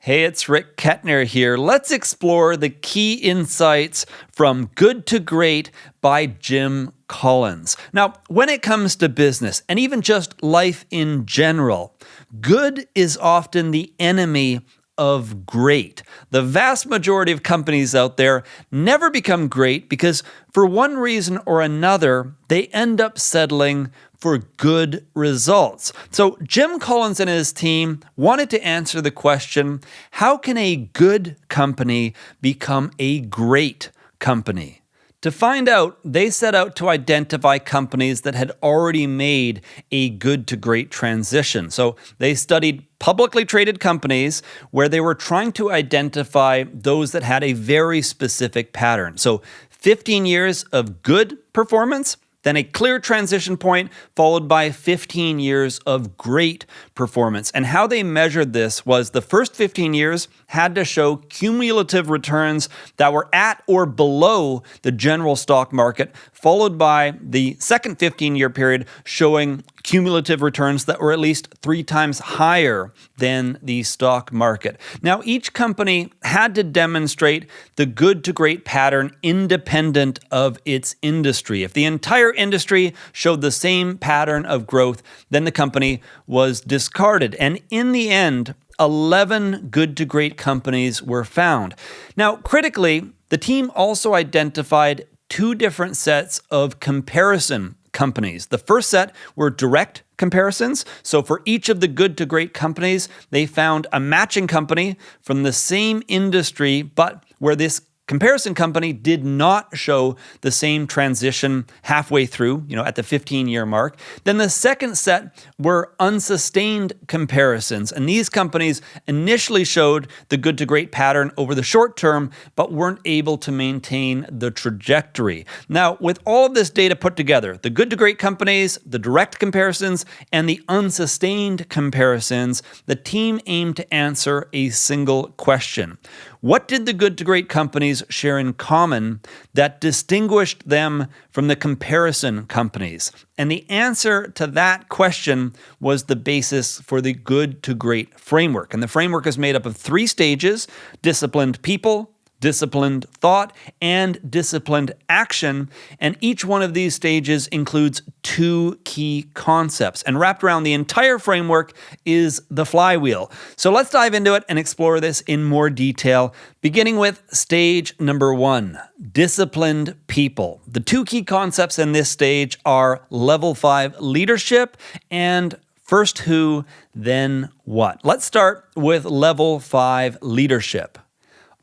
Hey, it's Rick Kettner here. Let's explore the key insights from Good to Great by Jim Collins. Now, when it comes to business and even just life in general, good is often the enemy of great. The vast majority of companies out there never become great because for one reason or another, they end up settling for good results. So Jim Collins and his team wanted to answer the question, how can a good company become a great company? To find out, they set out to identify companies that had already made a good to great transition. So they studied publicly traded companies where they were trying to identify those that had a very specific pattern. So 15 years of good performance, then a clear transition point followed by 15 years of great performance. And how they measured this was the first 15 years had to show cumulative returns that were at or below the general stock market, followed by the second 15-year period showing cumulative returns that were at least 3 times higher than the stock market. Now, each company had to demonstrate the good to great pattern independent of its industry. If the entire industry showed the same pattern of growth, then the company was discarded. And in the end, 11 good to great companies were found. Now, critically, the team also identified 2 different sets of comparison companies. The first set were direct comparisons. So for each of the good to great companies, they found a matching company from the same industry, but where this comparison company did not show the same transition halfway through, at the 15-year mark. Then the second set were unsustained comparisons. And these companies initially showed the good to great pattern over the short term, but weren't able to maintain the trajectory. Now, with all of this data put together, the good to great companies, the direct comparisons, and the unsustained comparisons, the team aimed to answer a single question. What did the good to great companies share in common that distinguished them from the comparison companies? And the answer to that question was the basis for the good to great framework. And the framework is made up of 3 stages: disciplined people, disciplined thought, and disciplined action. And each one of these stages includes 2 key concepts. And wrapped around the entire framework is the flywheel. So let's dive into it and explore this in more detail, beginning with stage number 1, disciplined people. The 2 key concepts in this stage are level 5 leadership and first who, then what. Let's start with level 5 leadership.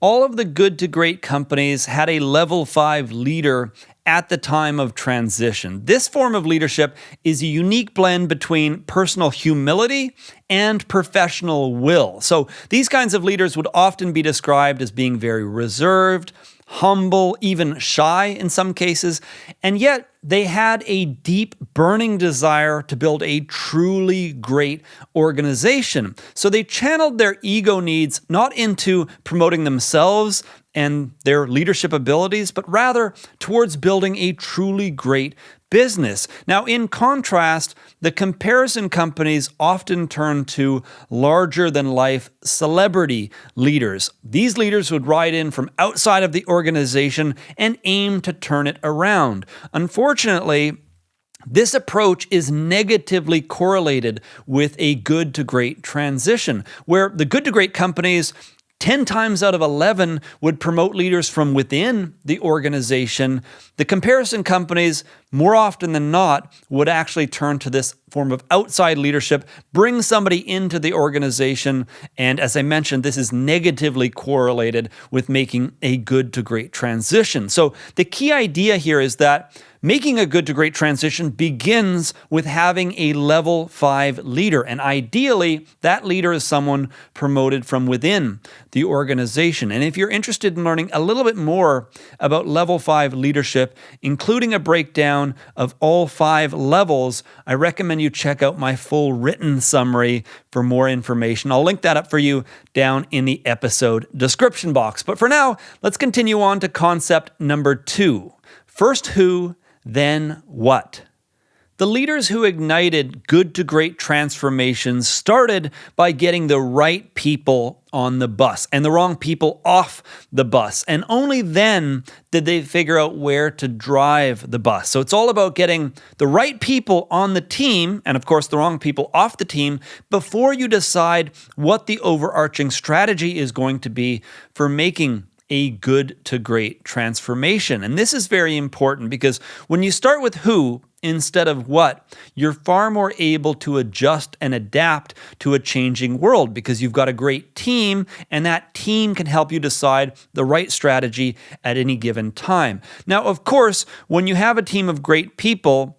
All of the good to great companies had a level 5 leader at the time of transition. This form of leadership is a unique blend between personal humility and professional will. So these kinds of leaders would often be described as being very reserved, humble, even shy in some cases, and yet they had a deep, burning desire to build a truly great organization. So they channeled their ego needs not into promoting themselves and their leadership abilities, but rather towards building a truly great business. Now, in contrast, the comparison companies often turn to larger-than-life celebrity leaders. These leaders would ride in from outside of the organization and aim to turn it around. Unfortunately, this approach is negatively correlated with a good to great transition, where the good to great companies 10 times out of 11 would promote leaders from within the organization. The comparison companies, more often than not, would actually turn to this form of outside leadership, bring somebody into the organization, and as I mentioned, this is negatively correlated with making a good to great transition. So the key idea here is that making a good to great transition begins with having a level 5 leader. And ideally, that leader is someone promoted from within the organization. And if you're interested in learning a little bit more about level 5 leadership, including a breakdown of all 5 levels, I recommend you check out my full written summary for more information. I'll link that up for you down in the episode description box. But for now, let's continue on to concept number 2. First who, then what? The leaders who ignited good to great transformations started by getting the right people on the bus and the wrong people off the bus. And only then did they figure out where to drive the bus. So it's all about getting the right people on the team and, of course, the wrong people off the team before you decide what the overarching strategy is going to be for making a good to great transformation. And this is very important because when you start with who instead of what, you're far more able to adjust and adapt to a changing world because you've got a great team and that team can help you decide the right strategy at any given time. Now, of course, when you have a team of great people,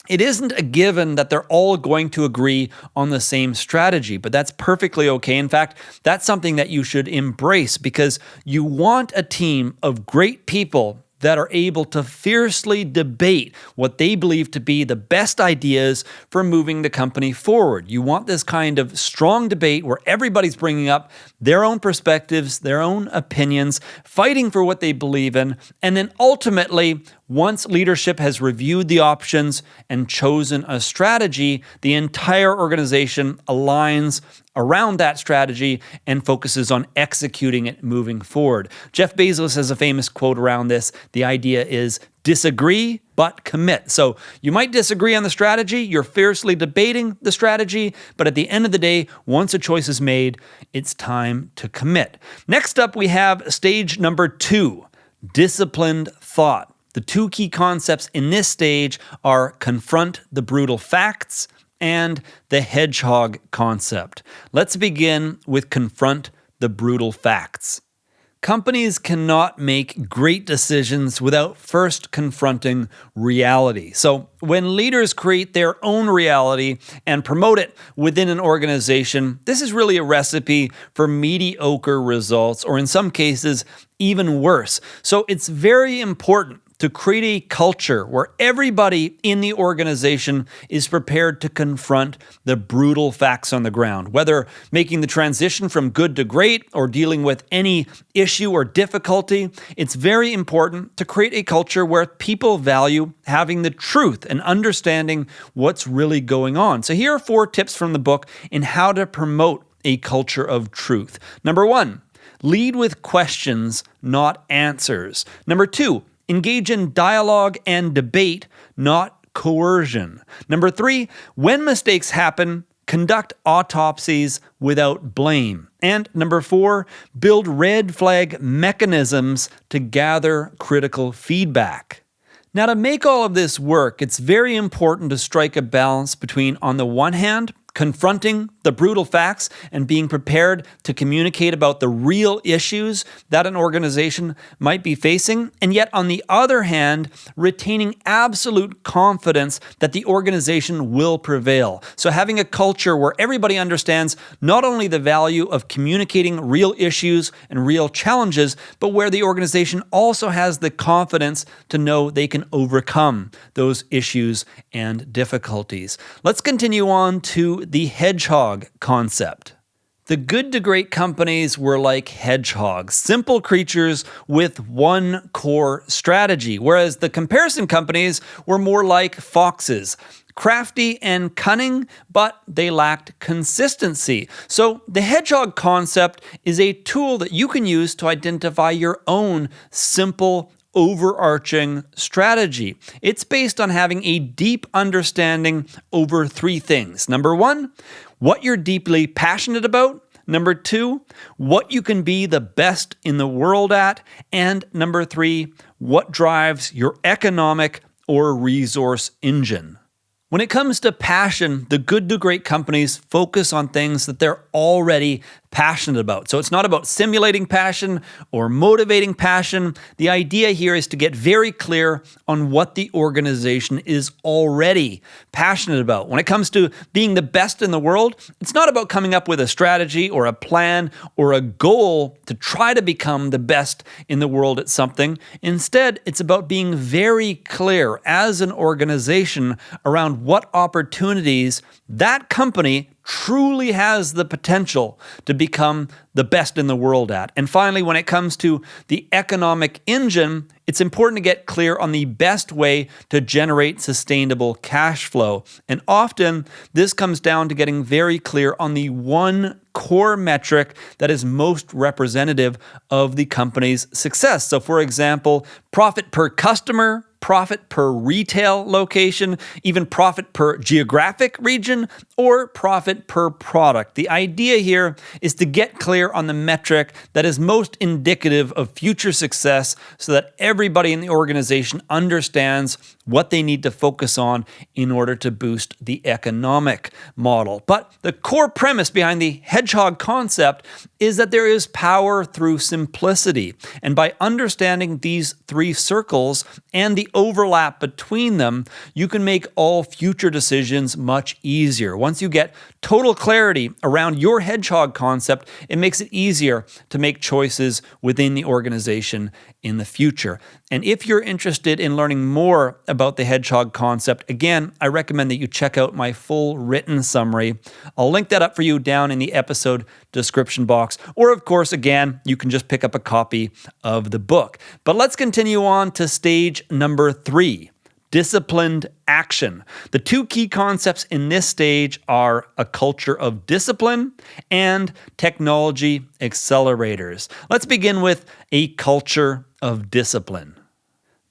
it isn't a given that they're all going to agree on the same strategy, but that's perfectly okay. In fact, that's something that you should embrace because you want a team of great people that are able to fiercely debate what they believe to be the best ideas for moving the company forward. You want this kind of strong debate where everybody's bringing up their own perspectives, their own opinions, fighting for what they believe in, and then ultimately, once leadership has reviewed the options and chosen a strategy, the entire organization aligns around that strategy and focuses on executing it moving forward. Jeff Bezos has a famous quote around this. The idea is disagree, but commit. So you might disagree on the strategy, you're fiercely debating the strategy, but at the end of the day, once a choice is made, it's time to commit. Next up, we have stage number 2, disciplined thought. The 2 key concepts in this stage are confront the brutal facts and the hedgehog concept. Let's begin with confront the brutal facts. Companies cannot make great decisions without first confronting reality. So when leaders create their own reality and promote it within an organization, this is really a recipe for mediocre results, or in some cases, even worse. So it's very important to create a culture where everybody in the organization is prepared to confront the brutal facts on the ground, whether making the transition from good to great or dealing with any issue or difficulty. It's very important to create a culture where people value having the truth and understanding what's really going on. So here are 4 tips from the book in how to promote a culture of truth. Number 1, lead with questions, not answers. Number 2, engage in dialogue and debate, not coercion. Number 3, when mistakes happen, conduct autopsies without blame. And number 4, build red flag mechanisms to gather critical feedback. Now, to make all of this work, it's very important to strike a balance between, on the one hand, confronting the brutal facts and being prepared to communicate about the real issues that an organization might be facing, and yet on the other hand, retaining absolute confidence that the organization will prevail. So having a culture where everybody understands not only the value of communicating real issues and real challenges, but where the organization also has the confidence to know they can overcome those issues and difficulties. Let's continue on to the hedgehog concept. The good to great companies were like hedgehogs, simple creatures with one core strategy, whereas the comparison companies were more like foxes, crafty and cunning, but they lacked consistency. So the hedgehog concept is a tool that you can use to identify your own simple overarching strategy. It's based on having a deep understanding over 3 things. Number 1, what you're deeply passionate about. Number 2, what you can be the best in the world at. And number 3, what drives your economic or resource engine. When it comes to passion, the good to great companies focus on things that they're already passionate about. So it's not about simulating passion or motivating passion. The idea here is to get very clear on what the organization is already passionate about. When it comes to being the best in the world, it's not about coming up with a strategy or a plan or a goal to try to become the best in the world at something. Instead, it's about being very clear as an organization around what opportunities that company truly has the potential to become the best in the world at. And finally, when it comes to the economic engine, it's important to get clear on the best way to generate sustainable cash flow. And often, this comes down to getting very clear on the one core metric that is most representative of the company's success. So, for example, profit per customer, profit per retail location, even profit per geographic region, or profit per product. The idea here is to get clear on the metric that is most indicative of future success so that everybody in the organization understands what they need to focus on in order to boost the economic model. But the core premise behind the hedgehog concept is that there is power through simplicity. And by understanding these three circles and the overlap between them, you can make all future decisions much easier. Once you get total clarity around your hedgehog concept, it makes it easier to make choices within the organization in the future. And if you're interested in learning more about the hedgehog concept, again, I recommend that you check out my full written summary. I'll link that up for you down in the episode description box. Or, of course, again, you can just pick up a copy of the book. But let's continue on to stage number 3. Disciplined action. The two key concepts in this stage are a culture of discipline and technology accelerators. Let's begin with a culture of discipline.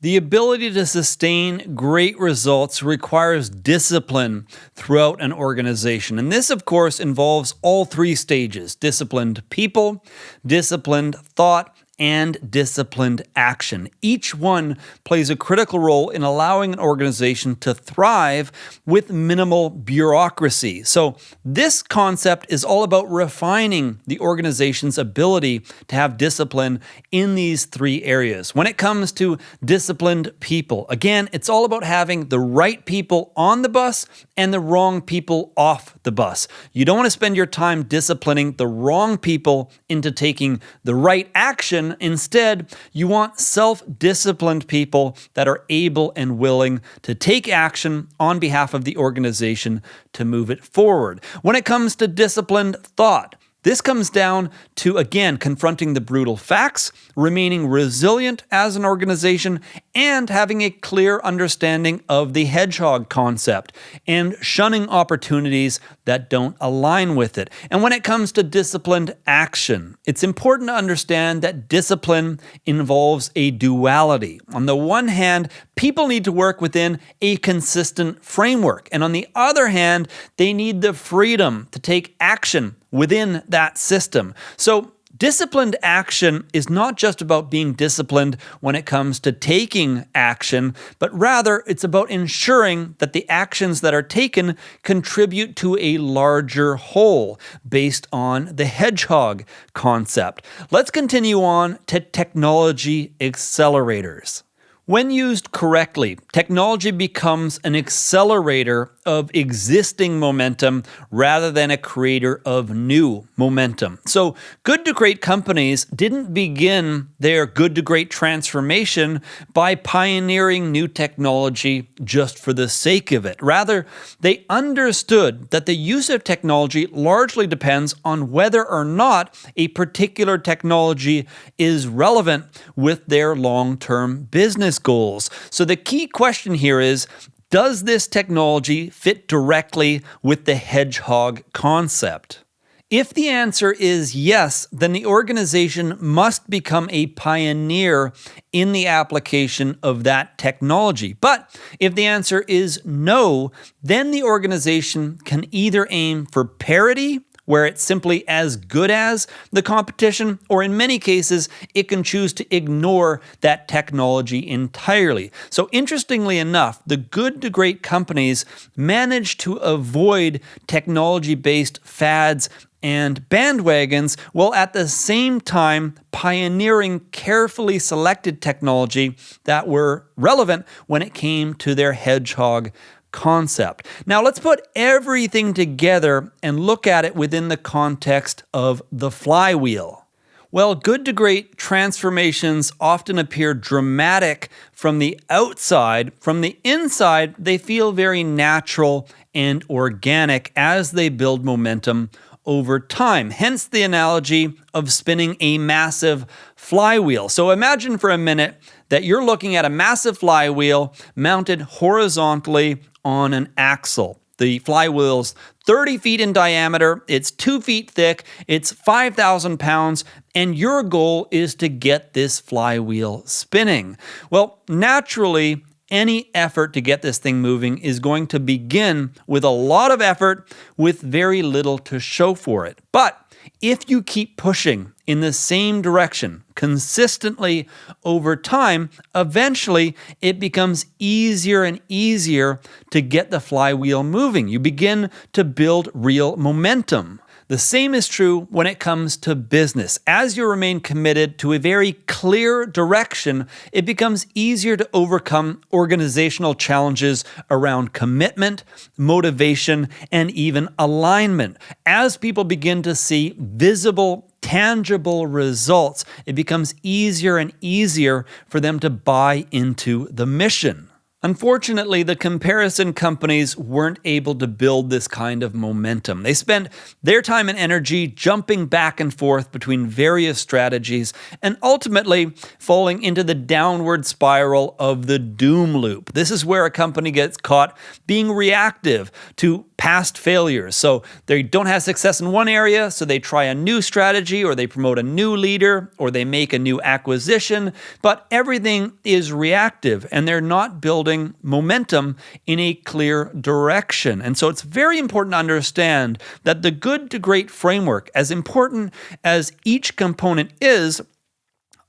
The ability to sustain great results requires discipline throughout an organization. And this, of course, involves all three stages: disciplined people, disciplined thought, and disciplined action. Each one plays a critical role in allowing an organization to thrive with minimal bureaucracy. So this concept is all about refining the organization's ability to have discipline in these three areas. When it comes to disciplined people, again, it's all about having the right people on the bus and the wrong people off the bus. You don't want to spend your time disciplining the wrong people into taking the right action. Instead, you want self-disciplined people that are able and willing to take action on behalf of the organization to move it forward. When it comes to disciplined thought, this comes down to, again, confronting the brutal facts, remaining resilient as an organization, and having a clear understanding of the hedgehog concept, and shunning opportunities that don't align with it. And when it comes to disciplined action, it's important to understand that discipline involves a duality. On the one hand, people need to work within a consistent framework, and on the other hand, they need the freedom to take action within that system. So disciplined action is not just about being disciplined when it comes to taking action, but rather it's about ensuring that the actions that are taken contribute to a larger whole based on the hedgehog concept. Let's continue on to technology accelerators. When used correctly, technology becomes an accelerator of existing momentum rather than a creator of new momentum. So, good to great companies didn't begin their good to great transformation by pioneering new technology just for the sake of it. Rather, they understood that the use of technology largely depends on whether or not a particular technology is relevant with their long-term business goals. So the key question here is, does this technology fit directly with the hedgehog concept? If the answer is yes, then the organization must become a pioneer in the application of that technology. But if the answer is no, then the organization can either aim for parity, where it's simply as good as the competition, or in many cases, it can choose to ignore that technology entirely. So interestingly enough, the good to great companies manage to avoid technology-based fads and bandwagons, while at the same time pioneering carefully selected technology that were relevant when it came to their hedgehog concept. Now let's put everything together and look at it within the context of the flywheel. Well, good to great transformations often appear dramatic from the outside. From the inside, they feel very natural and organic as they build momentum over time. Hence the analogy of spinning a massive flywheel. So imagine for a minute that you're looking at a massive flywheel mounted horizontally on an axle. The flywheel's 30 feet in diameter, it's 2 feet thick, it's 5,000 pounds, and your goal is to get this flywheel spinning. Well, naturally, any effort to get this thing moving is going to begin with a lot of effort with very little to show for it. But if you keep pushing in the same direction consistently over time, eventually it becomes easier and easier to get the flywheel moving. You begin to build real momentum. The same is true when it comes to business. As you remain committed to a very clear direction, it becomes easier to overcome organizational challenges around commitment, motivation, and even alignment. As people begin to see visible, tangible results, it becomes easier and easier for them to buy into the mission. Unfortunately, the comparison companies weren't able to build this kind of momentum. They spent their time and energy jumping back and forth between various strategies and ultimately falling into the downward spiral of the doom loop. This is where a company gets caught being reactive to past failures. So they don't have success in one area, so they try a new strategy, or they promote a new leader, or they make a new acquisition, but everything is reactive and they're not building momentum in a clear direction. And so it's very important to understand that the good to great framework, as important as each component is,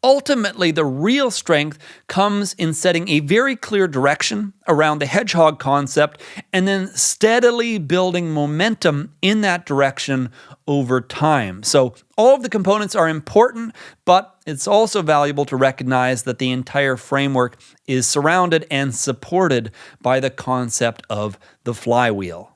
ultimately, the real strength comes in setting a very clear direction around the hedgehog concept and then steadily building momentum in that direction over time. So all of the components are important, but it's also valuable to recognize that the entire framework is surrounded and supported by the concept of the flywheel.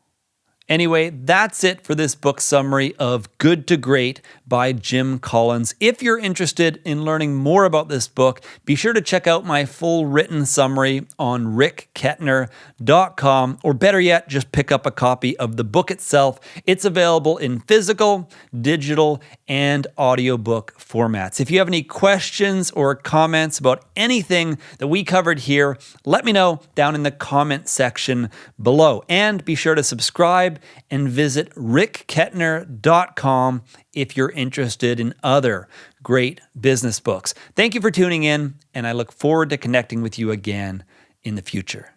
Anyway, that's it for this book summary of Good to Great by Jim Collins. If you're interested in learning more about this book, be sure to check out my full written summary on rickkettner.com, or better yet, just pick up a copy of the book itself. It's available in physical, digital, and audiobook formats. If you have any questions or comments about anything that we covered here, let me know down in the comment section below. And be sure to subscribe and visit rickkettner.com if you're interested in other great business books. Thank you for tuning in, and I look forward to connecting with you again in the future.